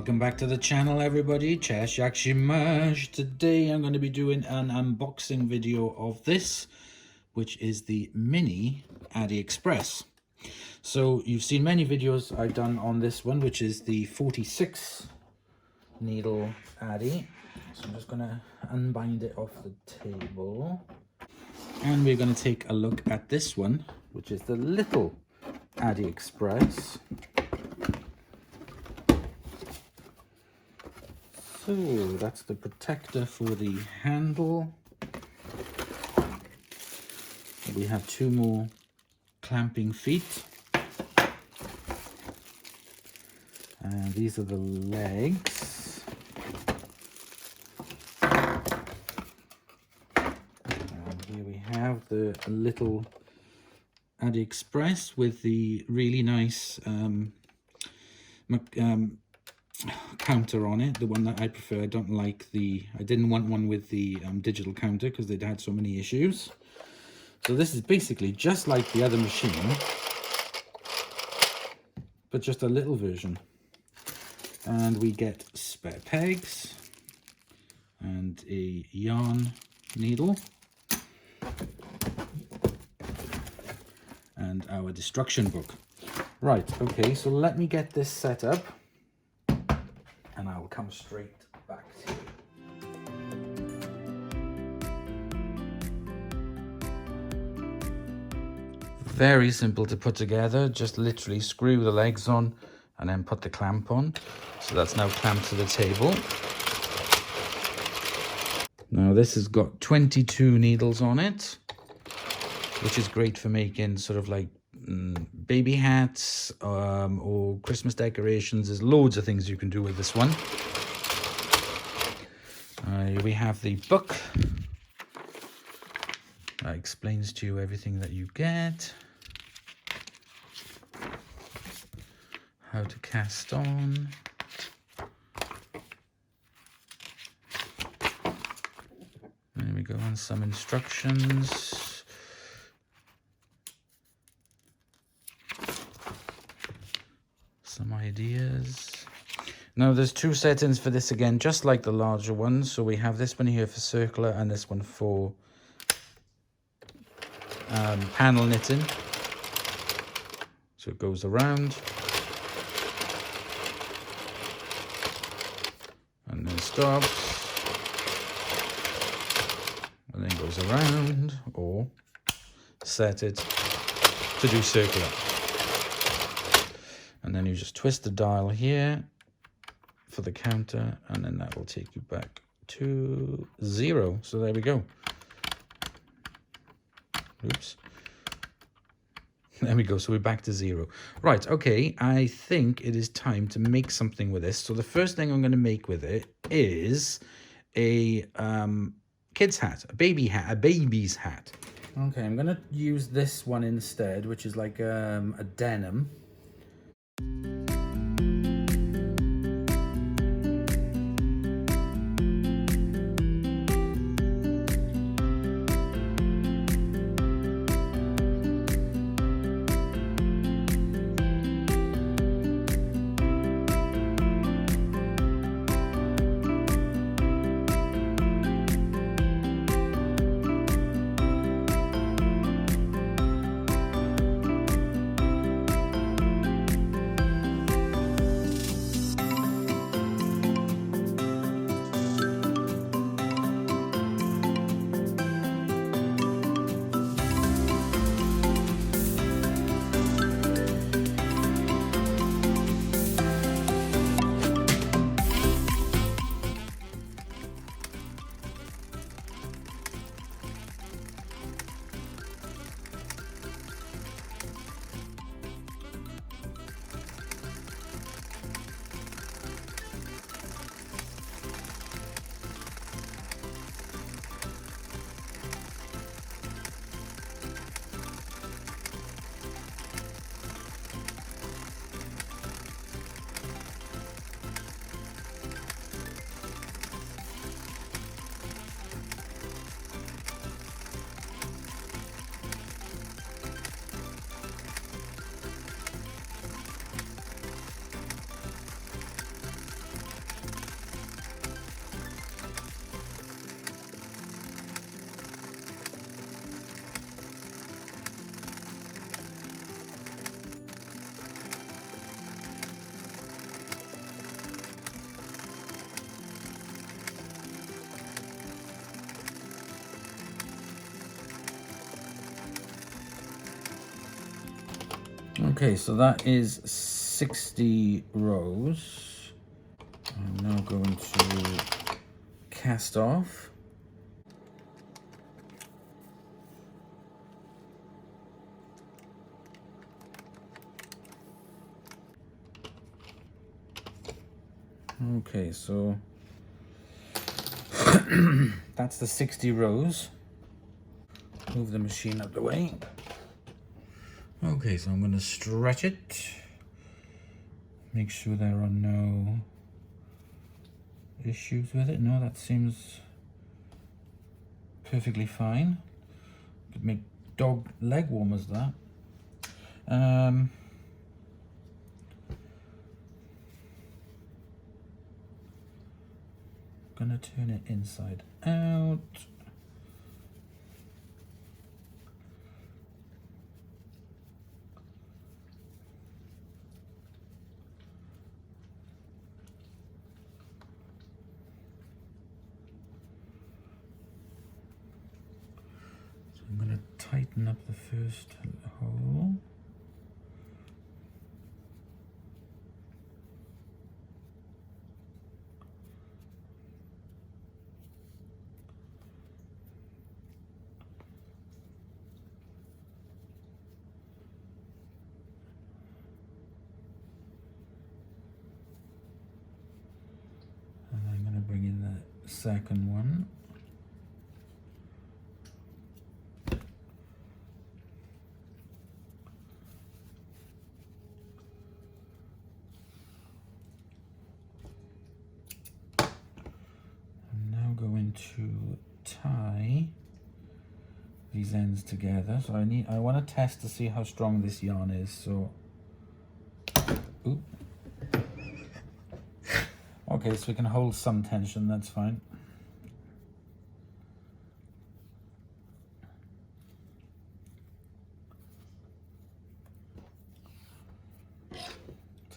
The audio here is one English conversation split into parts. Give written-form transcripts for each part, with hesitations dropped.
Welcome back to the channel, everybody. Cześć, jak się masz? Today I'm going to be doing an unboxing video of this, which is the mini Addi-Express. So you've seen many videos I've done on this one, which is the 46 needle Addi. So I'm just going to unbind it off the table. And we're going to take a look at this one, which is the little Addi-Express. So that's the protector for the handle. We have two more clamping feet. And these are the legs. And here we have the little Addi-Express with the really nice counter on it, the one that I prefer. I don't like I didn't want one with the digital counter because they'd had so many issues. So this is basically just like the other machine, but just a little version. And we get spare pegs and a yarn needle and our destruction book. Right, okay, so let me get this set up and I will come straight back to you. Very simple to put together, just literally screw the legs on and then put the clamp on. So that's now clamped to the table. Now this has got 22 needles on it, which is great for making sort of like baby hats or Christmas decorations. There's loads of things you can do with this one. We have the book that explains to you everything that you get, how to cast on, there we go, and some instructions. Some ideas. Now there's two settings for this again, just like the larger one. So we have this one here for circular and this one for panel knitting. So it goes around and then stops and then goes around, or set it to do circular. And then you just twist the dial here for the counter, and then that will take you back to 0. So there we go. Oops. There we go. So we're back to 0. Right. Okay. I think it is time to make something with this. So the first thing I'm going to make with it is a kid's hat, a baby hat, a baby's hat. Okay. I'm going to use this one instead, which is like a denim. Okay, so that is 60 rows. I'm now going to cast off. Okay, so that's the 60 rows. Move the machine out of the way. Okay, so I'm going to stretch it. Make sure there are no issues with it. No, that seems perfectly fine. Could make dog leg warmers that. Gonna turn it inside out. So I'm gonna tighten up the first hole. And I'm gonna bring in the second one. I'm now going to tie these ends together. So I want to test to see how strong this yarn is. So, oop. Okay, so we can hold some tension. That's fine.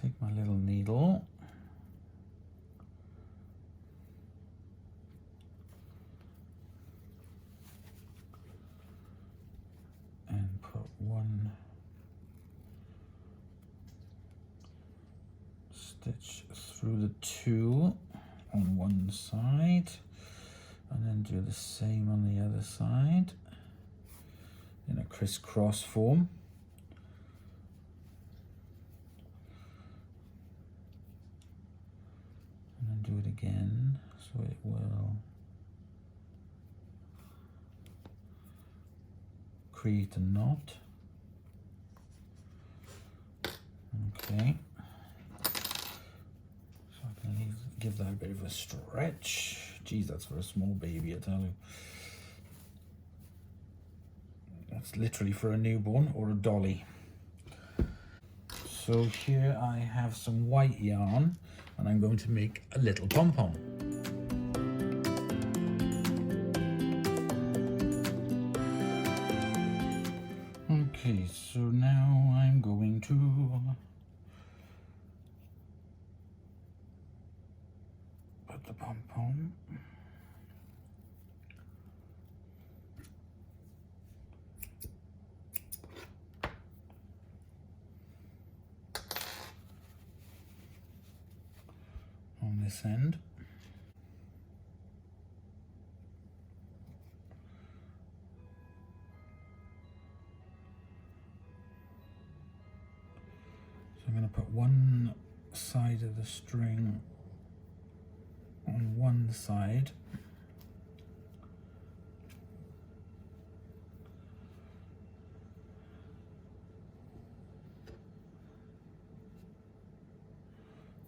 Take my little needle. And put one stitch through the two on one side, and then do the same on the other side in a crisscross form. And then do it again, so it will create a knot. Okay. So I can give that a bit of a stretch. Geez, that's for a small baby, I tell you. That's literally for a newborn or a dolly. So here I have some white yarn, and I'm going to make a little pom-pom. Okay, so now I'm going to put the pom-pom on this end. So I'm going to put one side of the string on one side,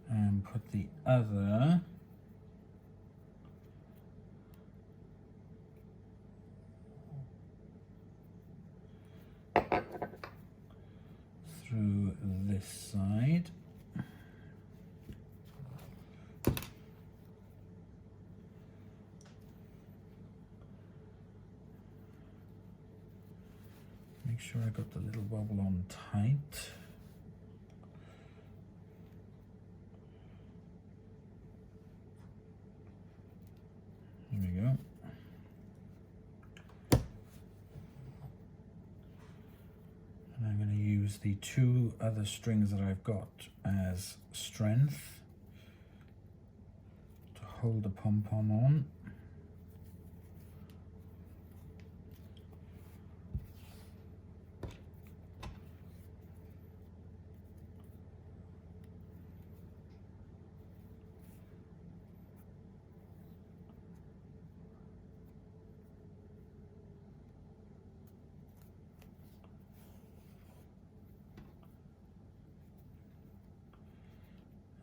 and put the other through this side. Make sure I got the little bobble on tight. There we go. And I'm going to use use the 2 other strings that I've got as strength to hold the pom-pom on.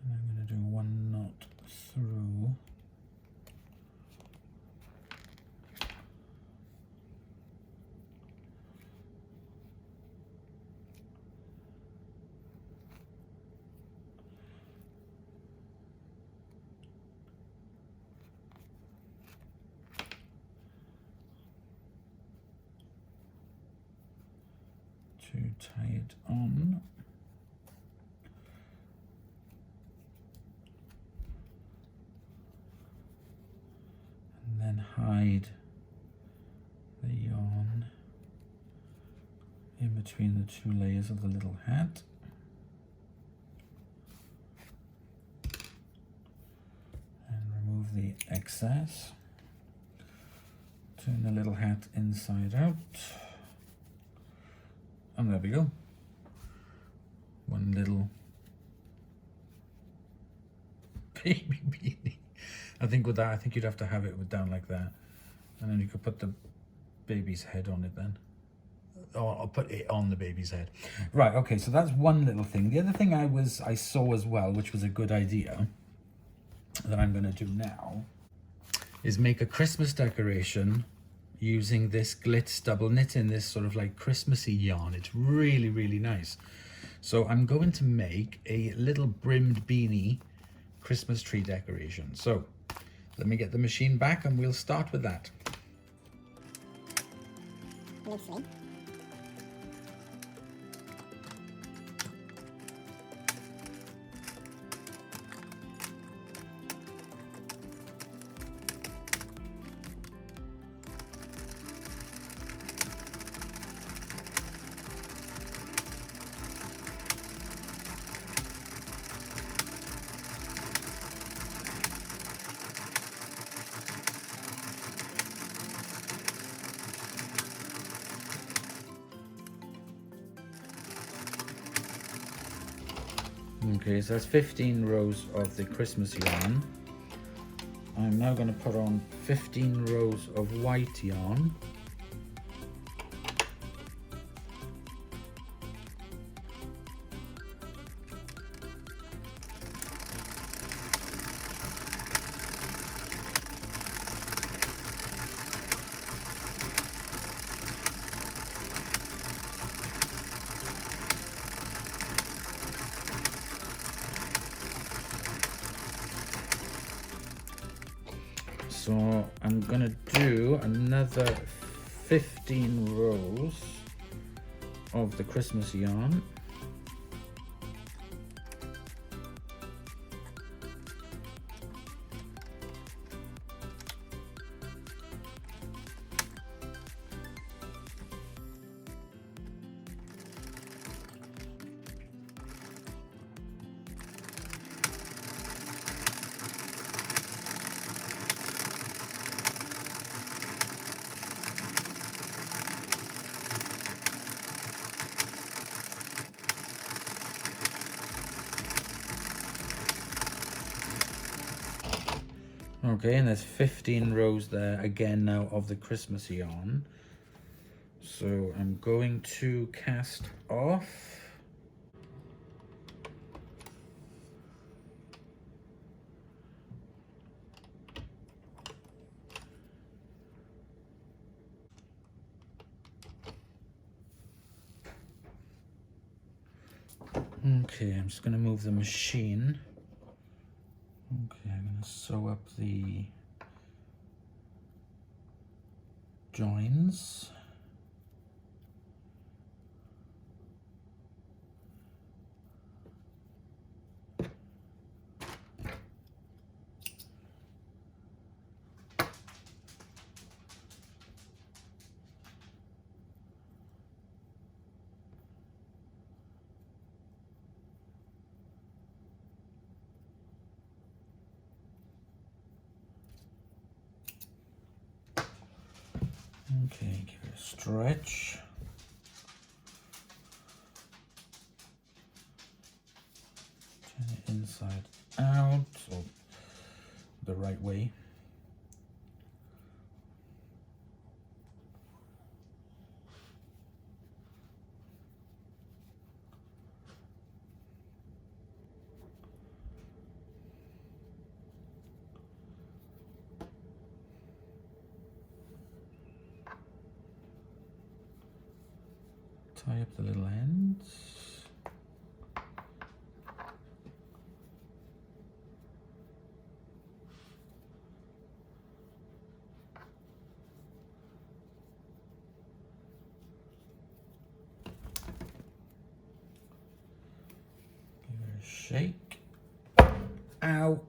And I'm going to do 1 knot through. To tie it on. And then hide the yarn in between the 2 layers of the little hat. And remove the excess. Turn the little hat inside out. And there we go. One little baby beanie. I think with that, I think you'd have to have it down like that. And then you could put the baby's head on it then. Or I'll put it on the baby's head. Right, okay, so that's one little thing. The other thing I saw as well, which was a good idea, that I'm gonna do now, is make a Christmas decoration using this glitz double knit in this sort of like Christmassy yarn. It's really, really nice. So I'm going to make a little brimmed beanie Christmas tree decoration. So let me get the machine back and we'll start with that. Loosely. Okay, so that's 15 rows of the Christmas yarn. I'm now going to put on 15 rows of white yarn. So I'm gonna do another 15 rows of the Christmas yarn. Okay, and there's 15 rows there again now of the Christmas yarn. So I'm going to cast off. Okay, I'm just going to move the machine. Okay, I'm going to sew up the joins. Okay, give it a stretch. Turn it inside out, or the right way. Tie up the little ends. Give it a shake. Ow!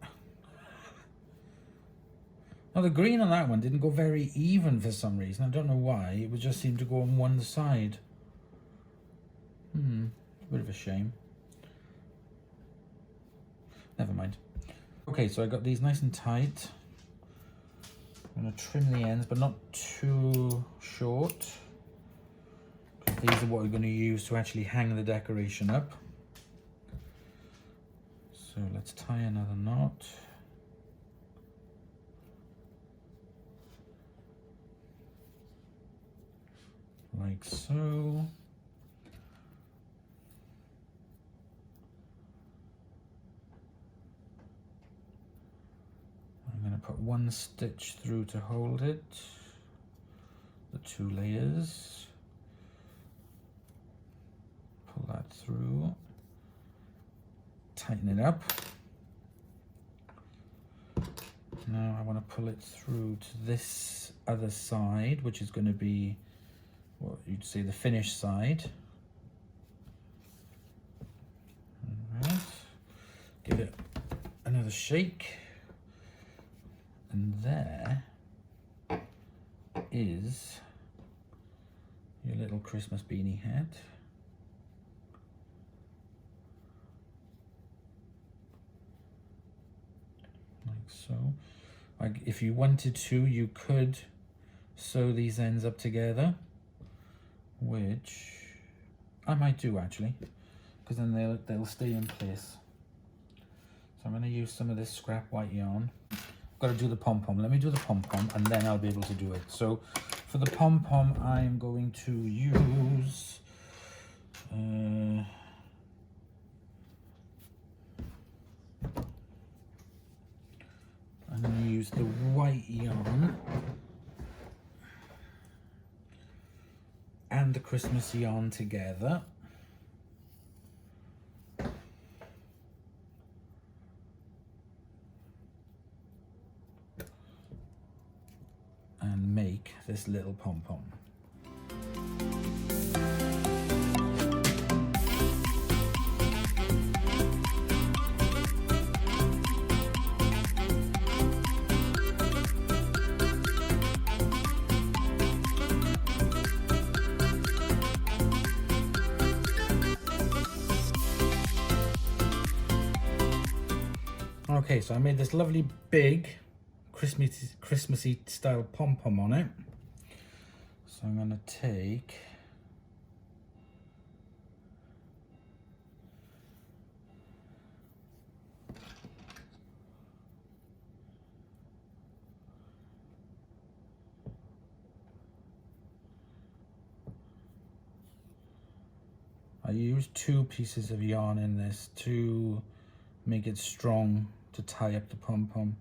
Now the green on that one didn't go very even for some reason. I don't know why. It would just seem to go on one side. A bit of a shame. Never mind. Okay, so I got these nice and tight. I'm going to trim the ends, but not too short. These are what we're going to use to actually hang the decoration up. So let's tie another knot. Like so. I'm going to put one stitch through to hold it, the 2 layers, pull that through, tighten it up. Now I want to pull it through to this other side, which is going to be what you'd say the finished side. All right. Give it another shake. And there is your little Christmas beanie hat. Like so. Like if you wanted to, you could sew these ends up together, which I might do actually, because then they'll stay in place. So I'm going to use some of this scrap white yarn. Got to do the pom-pom. Let me do the pom-pom and then I'll be able to do it. So for the pom-pom, I'm going to use I'm going to use the white yarn and the Christmas yarn together. And make this little pom-pom. Okay, so I made this lovely big Christmassy style pom-pom on it. So I'm going to take I used 2 pieces of yarn in this to make it strong to tie up the pom-pom.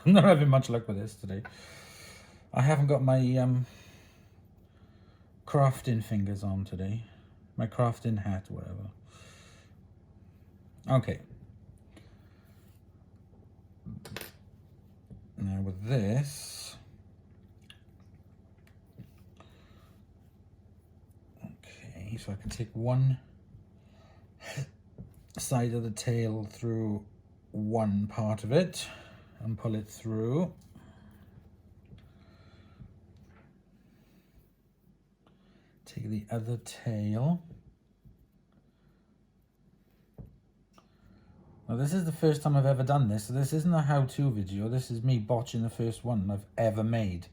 I'm not having much luck with this today. I haven't got my crafting fingers on today. My crafting hat, whatever. Okay. Now with this, okay, so I can take one side of the tail through one part of it and pull it through. Take the other tail. Now this is the first time I've ever done this, so this isn't a how-to video, this is me botching the first one I've ever made.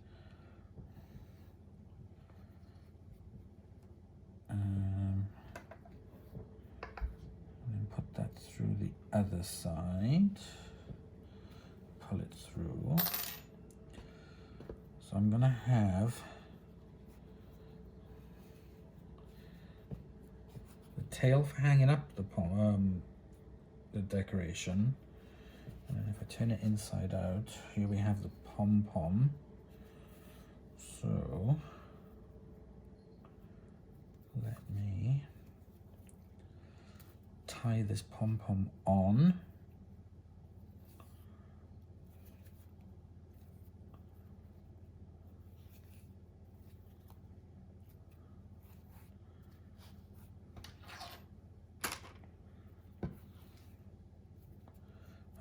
And then put that through the other side, pull it through. So I'm gonna have the tail for hanging up the decoration, and then if I turn it inside out, here we have the pom-pom. So let me tie this pom-pom on.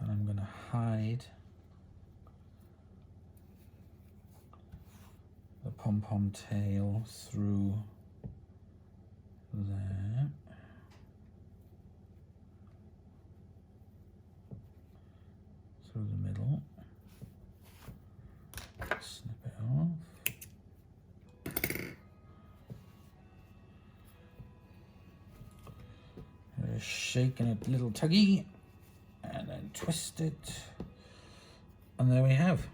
And I'm going to hide the pom-pom tail through there. Through the middle. Snip it off. Shaking it a little tuggy, and then twist it, and there we have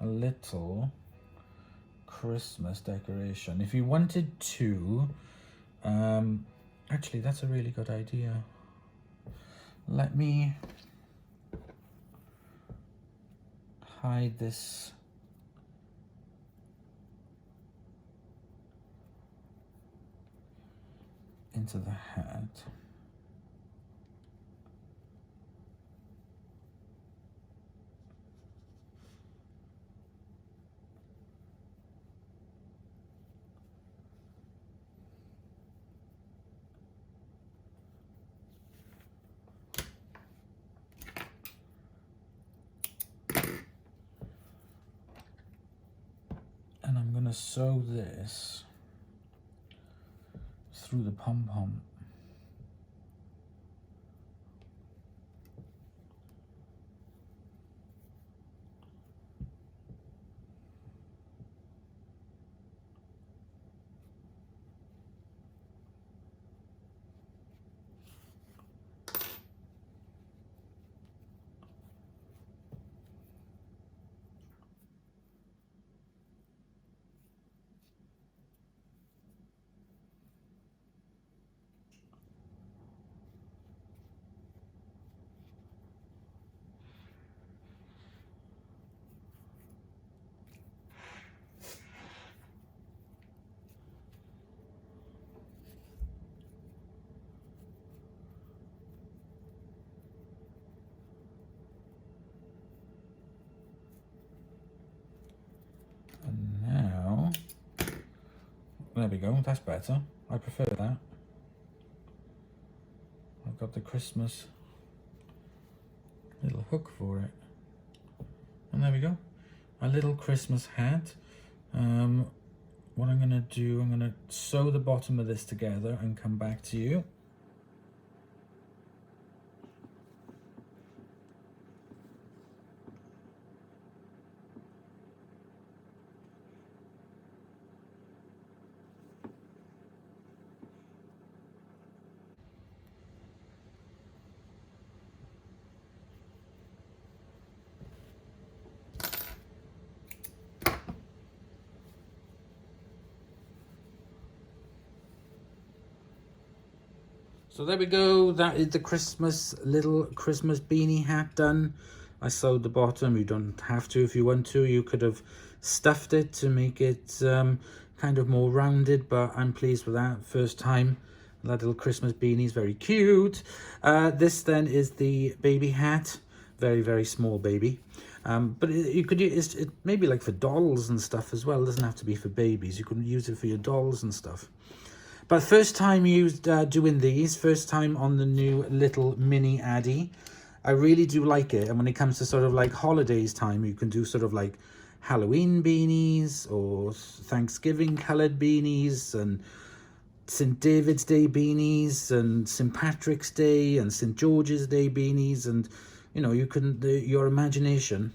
a little Christmas decoration. If you wanted to, actually that's a really good idea. Let me hide this into the hat. And I'm gonna sew this through the pom-pom. And now, there we go, that's better. I prefer that. I've got the Christmas little hook for it. And there we go, a little Christmas hat. What I'm gonna do, I'm gonna sew the bottom of this together and come back to you. So there we go, that is the little Christmas beanie hat done. I sewed the bottom. You don't have to if you want to. You could have stuffed it to make it kind of more rounded, but I'm pleased with that. First time. That little Christmas beanie is very cute. This then is the baby hat. Very, very small baby. But you could use it maybe like for dolls and stuff as well. It doesn't have to be for babies. You can use it for your dolls and stuff. But first time doing these, first time on the new little mini Addi. I really do like it. And when it comes to sort of like holidays time, you can do sort of like Halloween beanies or Thanksgiving coloured beanies. And St. David's Day beanies and St. Patrick's Day and St. George's Day beanies, and you know, you can, your imagination,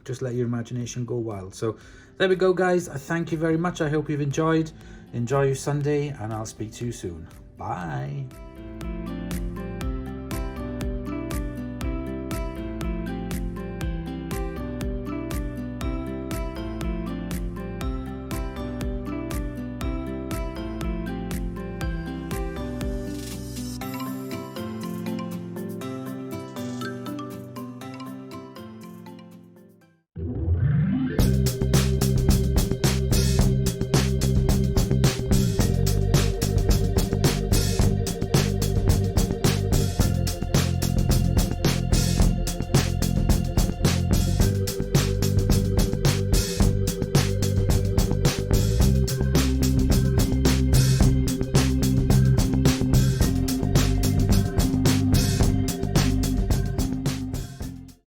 just let your imagination go wild. So there we go, guys. I thank you very much. I hope you've enjoyed. Enjoy your Sunday, and I'll speak to you soon. Bye.